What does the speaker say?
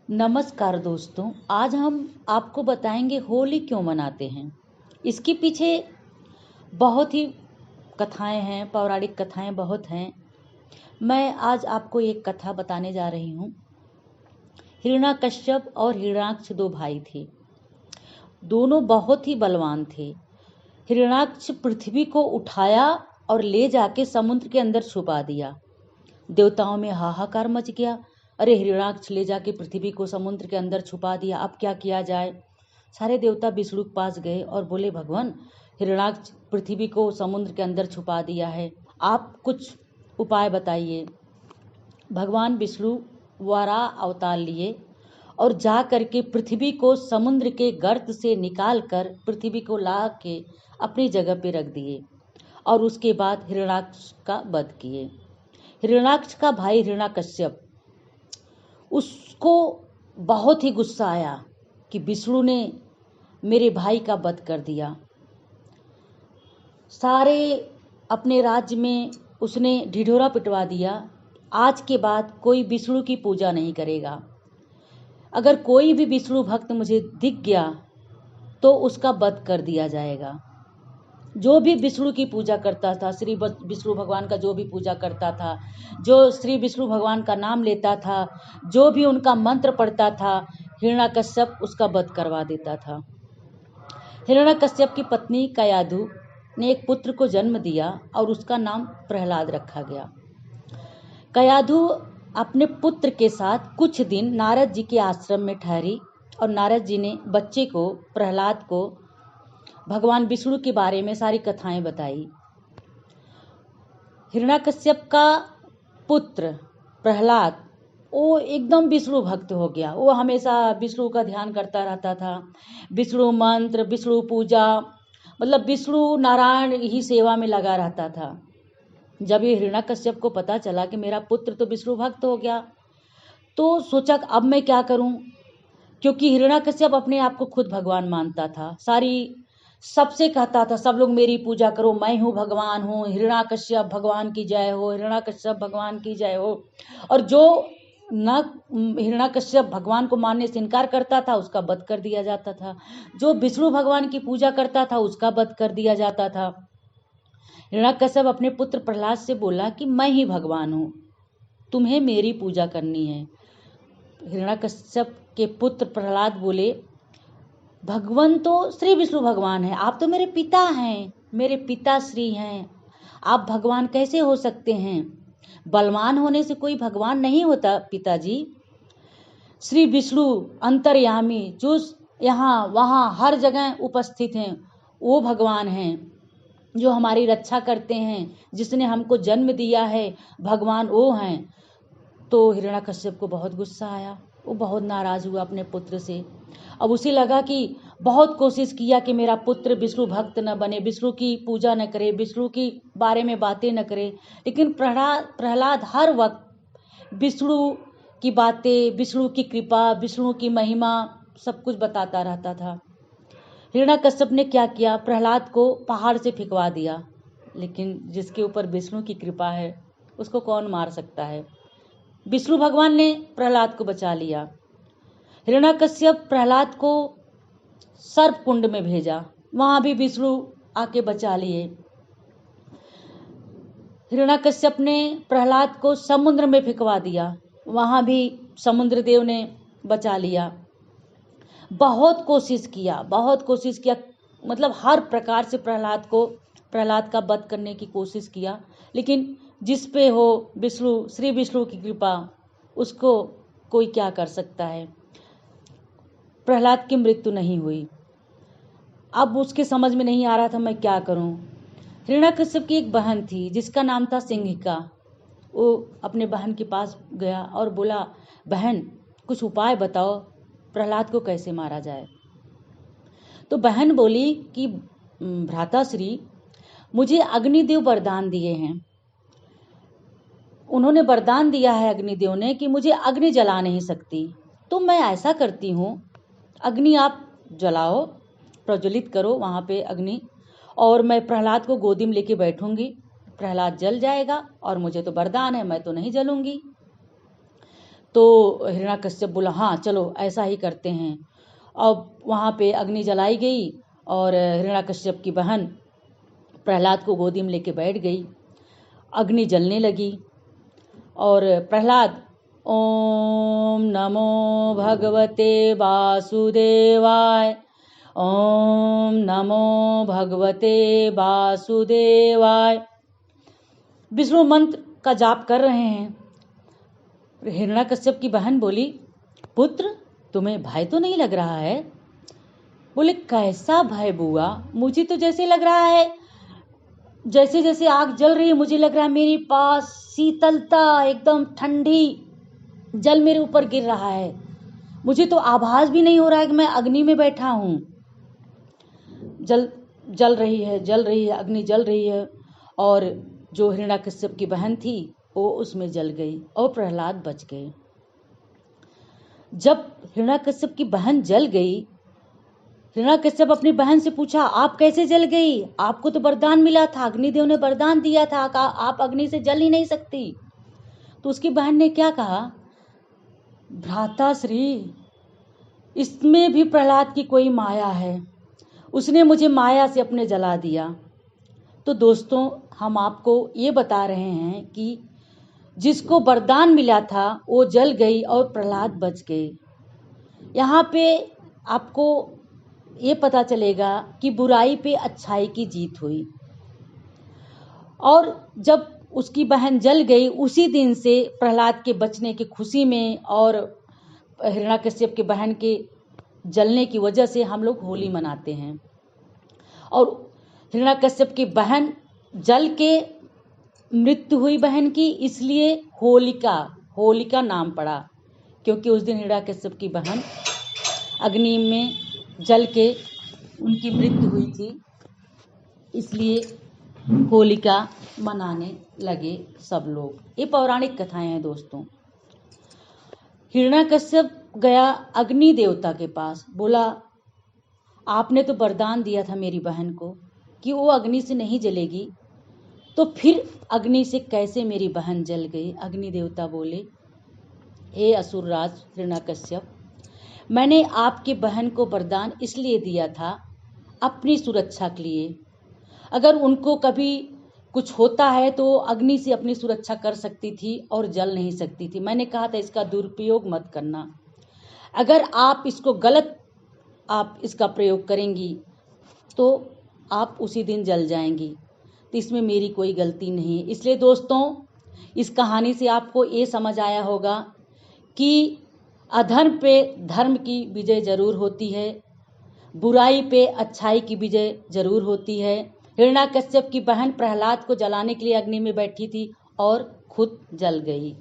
नमस्कार दोस्तों, आज हम आपको बताएंगे होली क्यों मनाते हैं। इसके पीछे बहुत ही कथाएं हैं, पौराणिक कथाएं बहुत हैं। मैं आज आपको एक कथा बताने जा रही हूँ। हिरण्याकश्यप और हिरण्याक्ष दो भाई थे। दोनों बहुत ही बलवान थे। हिरण्याक्ष पृथ्वी को उठाया और ले जाके समुद्र के अंदर छुपा दिया। देवताओं में हाहाकार मच गया। अरे, हिरण्याक्ष ले जाके पृथ्वी को समुद्र के अंदर छुपा दिया, अब क्या किया जाए। सारे देवता विष्णु के पास गए और बोले, भगवान, हिरण्याक्ष पृथ्वी को समुद्र के अंदर छुपा दिया है, आप कुछ उपाय बताइए। भगवान विष्णु वराह अवतार लिए और जा करके पृथ्वी को समुद्र के गर्त से निकाल कर पृथ्वी को ला के अपनी जगह पे रख दिए और उसके बाद हिरण्याक्ष का वध किए। हिरण्याक्ष का भाई हिरण्याकश्यप, उसको बहुत ही गुस्सा आया कि विष्णु ने मेरे भाई का वध कर दिया। सारे अपने राज्य में उसने ढिढोरा पिटवा दिया। आज के बाद कोई विष्णु की पूजा नहीं करेगा। अगर कोई भी विष्णु भक्त मुझे दिख गया तो उसका वध कर दिया जाएगा। जो भी विष्णु की पूजा करता था, श्री विष्णु भगवान का जो भी पूजा करता था, जो श्री विष्णु भगवान का नाम लेता था, जो भी उनका मंत्र पढ़ता था, हिरण्याकश्यप उसका वध करवा देता था। हिरण्याकश्यप की पत्नी कयाधु ने एक पुत्र को जन्म दिया और उसका नाम प्रहलाद रखा गया। कयाधु अपने पुत्र के साथ कुछ दिन नारद जी के आश्रम में ठहरी और नारद जी ने बच्चे को, प्रहलाद को, भगवान विष्णु के बारे में सारी कथाएं बताई। हिरण्याकश्यप का पुत्र प्रहलाद वो एकदम विष्णु भक्त हो गया। वो हमेशा विष्णु का ध्यान करता रहता था। विष्णु मंत्र, विष्णु पूजा, मतलब विष्णु नारायण ही सेवा में लगा रहता था। जब ये हिरण्याकश्यप को पता चला कि मेरा पुत्र तो विष्णु भक्त हो गया, तो सोचा अब मैं क्या करूं, क्योंकि हिरण्याकश्यप अपने आप को खुद भगवान मानता था। सबसे कहता था, सब लोग मेरी पूजा करो, मैं हूँ भगवान हूँ, हिरण्याकश्यप भगवान की जय हो, हिरण्याकश्यप भगवान की जय हो। और जो न हिरण्याकश्यप भगवान को मानने से इनकार करता था उसका वध कर दिया जाता था। जो विष्णु भगवान की पूजा करता था उसका वध कर दिया जाता था। हिरण्याकश्यप अपने पुत्र प्रहलाद से बोला कि मैं ही भगवान हूँ, तुम्हें मेरी पूजा करनी है। हिरण्याकश्यप के पुत्र प्रहलाद बोले, भगवान तो श्री विष्णु भगवान है, आप तो मेरे पिता हैं, मेरे पिता श्री हैं, आप भगवान कैसे हो सकते हैं। बलवान होने से कोई भगवान नहीं होता पिताजी। श्री विष्णु अंतर्यामी, जो यहाँ वहाँ हर जगह उपस्थित हैं, वो भगवान हैं, जो हमारी रक्षा करते हैं, जिसने हमको जन्म दिया है, भगवान वो हैं। तो हिरण्याकश्यप को बहुत गुस्सा आया। वो बहुत नाराज हुआ अपने पुत्र से। अब उसे लगा कि बहुत कोशिश किया कि मेरा पुत्र विष्णु भक्त न बने, विष्णु की पूजा न करे, विष्णु की बारे में बातें न करे, लेकिन प्रहलाद हर वक्त विष्णु की बातें, विष्णु की कृपा, विष्णु की महिमा सब कुछ बताता रहता था। हिरण्याकश्यप ने क्या किया, प्रहलाद को पहाड़ से फेंकवा दिया। लेकिन जिसके ऊपर विष्णु की कृपा है उसको कौन मार सकता है। विष्णु भगवान ने प्रहलाद को बचा लिया। हिरण्याकश्यप प्रहलाद को सर्प कुंड में भेजा, वहां भी विष्णु आके बचा लिए। हिरण्याकश्यप ने प्रहलाद को समुद्र में फेंकवा दिया, वहां भी समुद्र देव ने बचा लिया। बहुत कोशिश किया, मतलब हर प्रकार से प्रहलाद का वध करने की कोशिश किया, लेकिन जिस पे हो विष्णु, श्री विष्णु की कृपा, उसको कोई क्या कर सकता है। प्रहलाद की मृत्यु नहीं हुई। अब उसके समझ में नहीं आ रहा था मैं क्या करूं। हिरण्याकश्यप की एक बहन थी जिसका नाम था सिंहिका। वो अपने बहन के पास गया और बोला, बहन कुछ उपाय बताओ, प्रहलाद को कैसे मारा जाए। तो बहन बोली कि भ्राताश्री, मुझे अग्निदेव वरदान दिए हैं। उन्होंने वरदान दिया है अग्निदेव ने कि मुझे अग्नि जला नहीं सकती, तो मैं ऐसा करती हूँ, अग्नि आप जलाओ, प्रज्वलित करो वहाँ पे अग्नि, और मैं प्रहलाद को गोदी में लेके बैठूंगी, प्रहलाद जल जाएगा और मुझे तो वरदान है, मैं तो नहीं जलूंगी। तो हिरण्याकश्यप बोला हाँ चलो ऐसा ही करते हैं। अब वहाँ पे अग्नि जलाई गई और हिरण्याकश्यप की बहन प्रहलाद को गोदी में लेके बैठ गई। अग्नि जलने लगी और प्रहलाद ओम नमो भगवते वासुदेवाय, ओम नमो भगवते वासुदेवाय विष्णु मंत्र का जाप कर रहे हैं। हिरण्याकश्यप की बहन बोली, पुत्र तुम्हें भय तो नहीं लग रहा है? बोले, कैसा भय बुआ? मुझे तो जैसे लग रहा है जैसे जैसे आग जल रही है, मुझे लग रहा है मेरे पास शीतलता, एकदम ठंडी जल मेरे ऊपर गिर रहा है। मुझे तो आभास भी नहीं हो रहा है कि मैं अग्नि में बैठा हूँ। जल रही है अग्नि जल रही है और जो हिरण्याकश्यप की बहन थी वो उसमें जल गई और प्रहलाद बच गए। जब हिरण्याकश्यप की बहन जल गई, हिरण्याकश्यप अपनी बहन से पूछा, आप कैसे जल गई? आपको तो वरदान मिला था, अग्निदेव ने वरदान दिया था, आप अग्नि से जल ही नहीं सकती। तो उसकी बहन ने क्या कहा, भ्राताश्री, इसमें भी प्रहलाद की कोई माया है, उसने मुझे माया से अपने जला दिया। तो दोस्तों, हम आपको ये बता रहे हैं कि जिसको वरदान मिला था वो जल गई और प्रहलाद बच गए। यहाँ पे आपको ये पता चलेगा कि बुराई पे अच्छाई की जीत हुई। और जब उसकी बहन जल गई, उसी दिन से प्रहलाद के बचने की खुशी में और हिरण्याकश्यप की बहन के जलने की वजह से हम लोग होली मनाते हैं। और हिरण्याकश्यप की बहन जल के मृत्यु हुई बहन की, इसलिए होलिका नाम पड़ा, क्योंकि उस दिन हिरण्याकश्यप की बहन अग्नि में जल के उनकी मृत्यु हुई थी, इसलिए होलिका मनाने लगे सब लोग। ये पौराणिक कथाएं हैं दोस्तों। हिरण्याकश्यप गया अग्नि देवता के पास, बोला, आपने तो वरदान दिया था मेरी बहन को कि वो अग्नि से नहीं जलेगी, तो फिर अग्नि से कैसे मेरी बहन जल गई? अग्नि देवता बोले, हे असुरराज हिरण्याकश्यप, मैंने आपकी बहन को वरदान इसलिए दिया था अपनी सुरक्षा के लिए। अगर उनको कभी कुछ होता है तो अग्नि से अपनी सुरक्षा कर सकती थी और जल नहीं सकती थी। मैंने कहा था इसका दुरुपयोग मत करना। अगर आप इसको गलत इसका प्रयोग करेंगी तो आप उसी दिन जल जाएंगी। तो इसमें मेरी कोई गलती नहीं। इसलिए दोस्तों, इस कहानी से आपको ये समझ आया होगा कि अधर्म पे धर्म की विजय जरूर होती है, बुराई पे अच्छाई की विजय जरूर होती है। हिरण्याकश्यप की बहन प्रहलाद को जलाने के लिए अग्नि में बैठी थी और खुद जल गई।